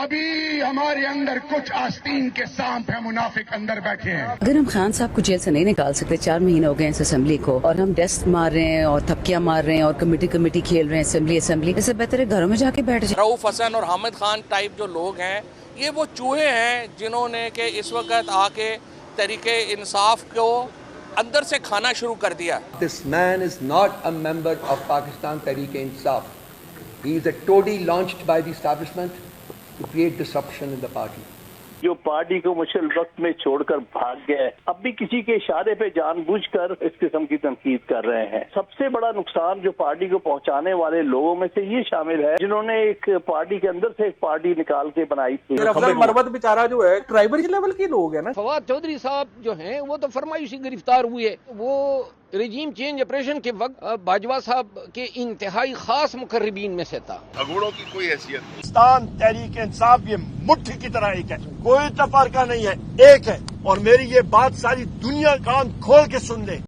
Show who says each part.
Speaker 1: ابھی ہمارے اندر کچھ آستین کے سانپ ہیں، منافق اندر بیٹھے ہیں۔
Speaker 2: اگر ہم خان صاحب کو جیل سے نہیں نکال سکتے، 4 مہینے ہو گئے اس اسمبلی کو، اور ہم ڈیسک مار رہے ہیں اور تھپکیاں مار رہے ہیں اور کمیٹی کھیل رہے ہیں اسمبلی، اس سے بہتر ہے گھروں میں جا کے بیٹھ جائیں۔
Speaker 3: رؤف حسن اور حامد خان ٹائپ جو لوگ ہیں، یہ وہ چوہے ہیں جنہوں نے کہ اس وقت آ کے تحریک انصاف کو اندر سے کھانا شروع کر دیا۔
Speaker 4: This man is not a member of Pakistan Tehreek-e-Insaf. He is a toady launched by the establishment to create disruption in the party.
Speaker 5: جو پارٹی کو مشکل وقت میں چھوڑ کر بھاگ گئے، اب بھی کسی کے اشارے پہ جان بوجھ کر اس قسم کی تنقید کر رہے ہیں۔ سب سے بڑا نقصان جو پارٹی کو پہنچانے والے لوگوں میں سے یہ شامل ہے جنہوں نے ایک پارٹی کے اندر سے ایک پارٹی نکال کے بنائی تھی۔
Speaker 6: افضل مروت بیچارہ جو ہے ٹرائبل لیول کے لوگ ہیں نا۔
Speaker 7: فواد چودھری صاحب جو ہیں وہ تو فرمائشی گرفتار ہوئے، وہ رجیم چینج آپریشن کے وقت باجوہ صاحب کے انتہائی خاص مقربین میں سے تھا۔
Speaker 8: اگوڑوں کی کوئی حیثیت نہیں۔
Speaker 9: پاکستان تحریک انصاف یہ مٹھی کی طرح ایک ہے، کوئی تفرقہ نہیں ہے، ایک ہے، اور میری یہ بات ساری دنیا کان کھول کے سن لے۔